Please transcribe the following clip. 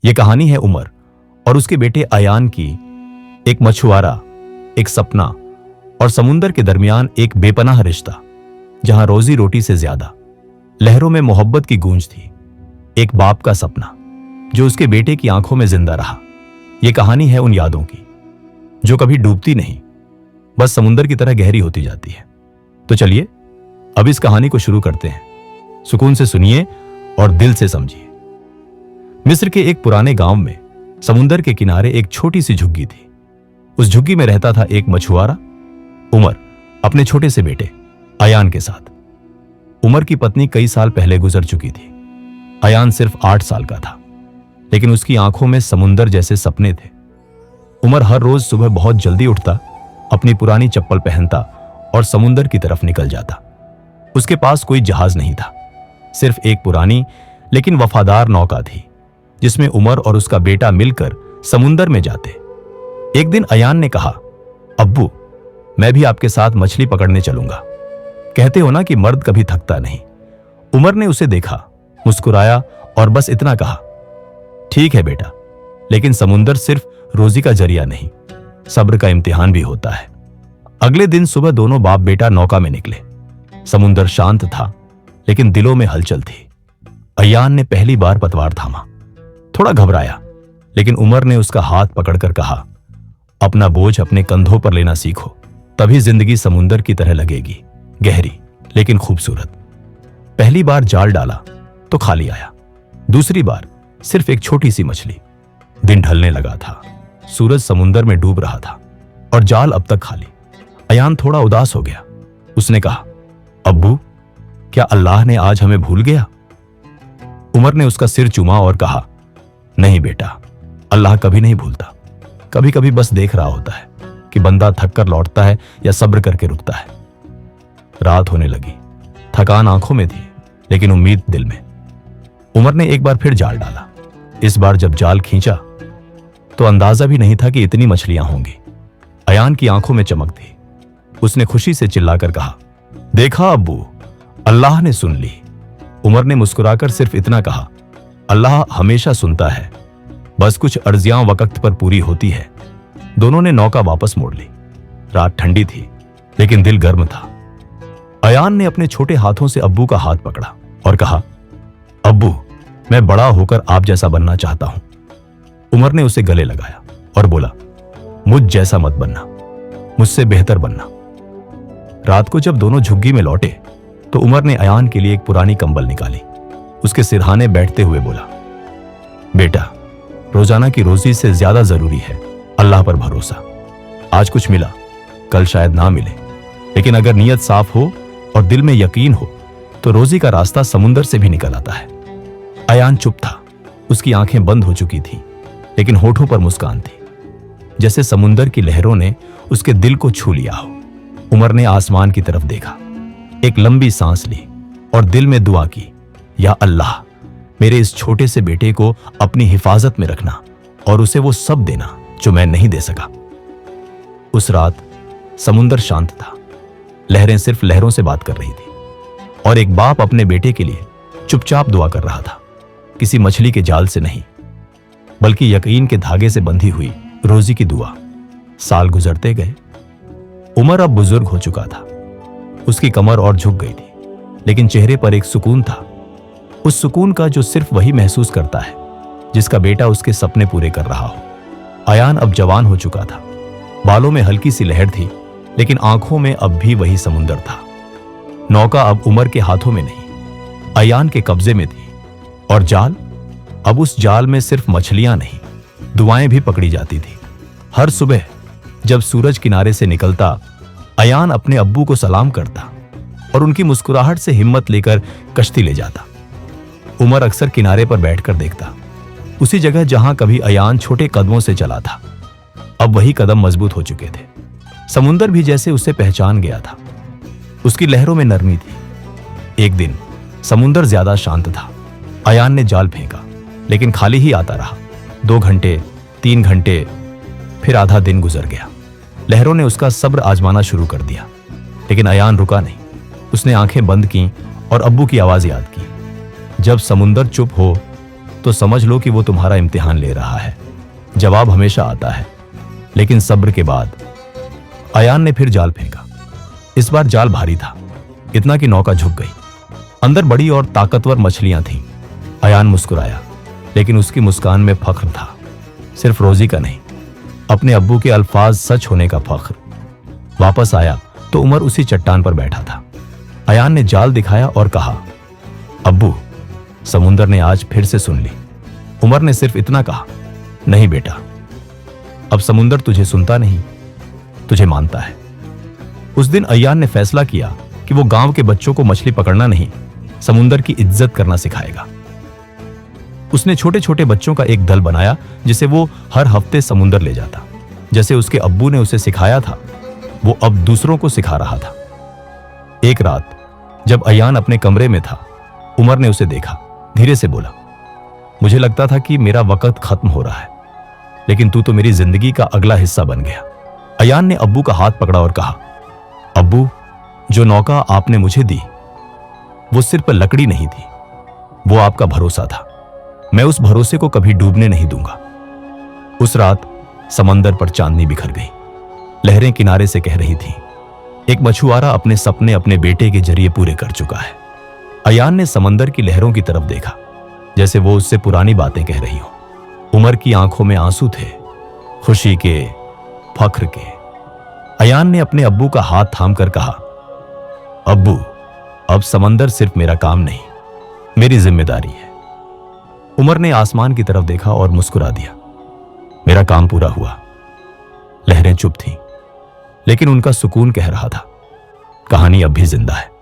ये कहानी है उमर और उसके बेटे अयान की, एक मछुआरा, एक सपना और समुंदर के दरमियान एक बेपनाह रिश्ता, जहां रोजी रोटी से ज्यादा लहरों में मोहब्बत की गूंज थी। एक बाप का सपना जो उसके बेटे की आंखों में जिंदा रहा। यह कहानी है उन यादों की जो कभी डूबती नहीं, बस समुंदर की तरह गहरी होती जाती है। तो चलिए अब इस कहानी को शुरू करते हैं। सुकून से सुनिए और दिल से समझिए। मिस्र के एक पुराने गांव में समुंदर के किनारे एक छोटी सी झुग्गी थी। उस झुग्गी में रहता था एक मछुआरा, उमर, अपने छोटे से बेटे अयान के साथ। उमर की पत्नी कई साल पहले गुजर चुकी थी। अयान सिर्फ 8 साल का था, लेकिन उसकी आंखों में समुंदर जैसे सपने थे। उमर हर रोज सुबह बहुत जल्दी उठता, अपनी पुरानी चप्पल पहनता और समुंदर की तरफ निकल जाता। उसके पास कोई जहाज नहीं था, सिर्फ एक पुरानी लेकिन वफादार नौका थी जिसमें उमर और उसका बेटा मिलकर समुंदर में जाते। एक दिन अयान ने कहा, अब्बू, मैं भी आपके साथ मछली पकड़ने चलूंगा। कहते हो ना कि मर्द कभी थकता नहीं। उमर ने उसे देखा, मुस्कुराया और बस इतना कहा, ठीक है बेटा, लेकिन समुंदर सिर्फ रोजी का जरिया नहीं, सब्र का इम्तिहान भी होता है। अगले दिन सुबह दोनों बाप बेटा नौका में निकले। समुंदर शांत था, लेकिन दिलों में हलचल थी। अयान ने पहली बार पतवार थामा, थोड़ा घबराया, लेकिन उमर ने उसका हाथ पकड़कर कहा, अपना बोझ अपने कंधों पर लेना सीखो, तभी जिंदगी समुंदर की तरह लगेगी, गहरी लेकिन खूबसूरत। पहली बार जाल डाला तो खाली आया, दूसरी बार सिर्फ एक छोटी सी मछली। दिन ढलने लगा था, सूरज समुंदर में डूब रहा था और जाल अब तक खाली। अयान थोड़ा उदास हो गया। उसने कहा, अब्बू, क्या अल्लाह ने आज हमें भूल गया? उमर ने उसका सिर चूमा और कहा, नहीं बेटा, अल्लाह कभी नहीं भूलता। कभी कभी बस देख रहा होता है कि बंदा थक कर लौटता है या सब्र करके रुकता है। रात होने लगी, थकान आंखों में थी लेकिन उम्मीद दिल में। उमर ने एक बार फिर जाल डाला। इस बार जब जाल खींचा तो अंदाजा भी नहीं था कि इतनी मछलियां होंगी। अयान की आंखों में चमक थी। उसने खुशी से चिल्लाकर कहा, देखा अब्बू, अल्लाह ने सुन ली। उमर ने मुस्कुराकर सिर्फ इतना कहा, अल्लाह हमेशा सुनता है, बस कुछ अर्जियां वक्त पर पूरी होती है। दोनों ने नौका वापस मोड़ ली। रात ठंडी थी लेकिन दिल गर्म था। अयान ने अपने छोटे हाथों से अब्बू का हाथ पकड़ा और कहा, अब्बू, मैं बड़ा होकर आप जैसा बनना चाहता हूं। उमर ने उसे गले लगाया और बोला, मुझ जैसा मत बनना, मुझसे बेहतर बनना। रात को जब दोनों झुग्गी में लौटे तो उमर ने अयान के लिए एक पुरानी कंबल निकाली। उसके सिरहाने बैठते हुए बोला, बेटा, रोजाना की रोजी से ज्यादा जरूरी है अल्लाह पर भरोसा। आज कुछ मिला, कल शायद ना मिले, लेकिन अगर नीयत साफ हो और दिल में यकीन हो तो रोजी का रास्ता समुंदर से भी निकल आता है। अयान चुप था। उसकी आंखें बंद हो चुकी थी, लेकिन होठों पर मुस्कान थी, जैसे समुंदर की लहरों ने उसके दिल को छू लिया हो। उमर ने आसमान की तरफ देखा, एक लंबी सांस ली और दिल में दुआ की, या अल्लाह, मेरे इस छोटे से बेटे को अपनी हिफाजत में रखना और उसे वो सब देना जो मैं नहीं दे सका। उस रात समुंदर शांत था। लहरें सिर्फ लहरों से बात कर रही थी और एक बाप अपने बेटे के लिए चुपचाप दुआ कर रहा था, किसी मछली के जाल से नहीं, बल्कि यकीन के धागे से बंधी हुई रोजी की दुआ। साल गुजरते गए। उमर अब बुजुर्ग हो चुका था। उसकी कमर और झुक गई थी, लेकिन चेहरे पर एक सुकून था, उस सुकून का जो सिर्फ वही महसूस करता है जिसका बेटा उसके सपने पूरे कर रहा हो। अयान अब जवान हो चुका था। बालों में हल्की सी लहर थी, लेकिन आंखों में अब भी वही समुंदर था। नौका अब उमर के हाथों में नहीं, अयान के कब्जे में थी, और जाल, अब उस जाल में सिर्फ मछलियां नहीं, दुआएं भी पकड़ी जाती थी। हर सुबह जब सूरज किनारे से निकलता, अयान अपने अब्बू को सलाम करता और उनकी मुस्कुराहट से हिम्मत लेकर कश्ती ले जाता। उमर अक्सर किनारे पर बैठकर देखता, उसी जगह जहां कभी अयान छोटे कदमों से चला था, अब वही कदम मजबूत हो चुके थे। समुंदर भी जैसे उसे पहचान गया था। उसकी लहरों में नरमी थी। एक दिन समुंदर ज्यादा शांत था। अयान ने जाल फेंका, लेकिन खाली ही आता रहा। 2 घंटे, 3 घंटे, फिर आधा दिन गुजर गया। लहरों ने उसका सब्र आजमाना शुरू कर दिया, लेकिन अयान रुका नहीं। उसने आंखें बंद की और अब्बू की आवाज याद की। जब समुंदर चुप हो तो समझ लो कि वो तुम्हारा इम्तिहान ले रहा है। जवाब हमेशा आता है, लेकिन सब्र के बाद। अयान ने फिर जाल फेंका। इस बार जाल भारी था, इतना कि नौका झुक गई। अंदर बड़ी और ताकतवर मछलियां थीं। अयान मुस्कुराया, लेकिन उसकी मुस्कान में फख्र था, सिर्फ रोजी का नहीं, अपने अब्बू के अल्फाज सच होने का फख्र। वापस आया तो उमर उसी चट्टान पर बैठा था। अयान ने जाल दिखाया और कहा, अब्बू, समुंदर ने आज फिर से सुन ली। उमर ने सिर्फ इतना कहा, नहीं बेटा, अब समुंदर तुझे सुनता नहीं, तुझे मानता है। उस दिन अयान ने फैसला किया कि वो गांव के बच्चों को मछली पकड़ना नहीं, समुंदर की इज्जत करना सिखाएगा। उसने छोटे छोटे बच्चों का एक दल बनाया जिसे वो हर हफ्ते समुंदर ले जाता। जैसे उसके अब्बू ने उसे सिखाया था, वो अब दूसरों को सिखा रहा था। एक रात जब अयान अपने कमरे में था, उमर ने उसे देखा, धीरे से बोला, मुझे लगता था कि मेरा वक्त खत्म हो रहा है, लेकिन तू तो मेरी जिंदगी का अगला हिस्सा बन गया। अयान ने अब्बू का हाथ पकड़ा और कहा, अब्बू, जो नौका आपने मुझे दी वो सिर्फ लकड़ी नहीं थी, वो आपका भरोसा था। मैं उस भरोसे को कभी डूबने नहीं दूंगा। उस रात समंदर पर चांदनी बिखर गई। लहरें किनारे से कह रही थीं, एक मछुआरा अपने सपने अपने बेटे के जरिए पूरे कर चुका है। अयान ने समंदर की लहरों की तरफ देखा, जैसे वो उससे पुरानी बातें कह रही हो। उमर की आंखों में आंसू थे, खुशी के, फख्र के। अयान ने अपने अब्बू का हाथ थामकर कहा, अब्बू, अब समंदर सिर्फ मेरा काम नहीं, मेरी जिम्मेदारी है। उमर ने आसमान की तरफ देखा और मुस्कुरा दिया। मेरा काम पूरा हुआ। लहरें चुप थीं, लेकिन उनका सुकून कह रहा था, कहानी अब भी जिंदा है।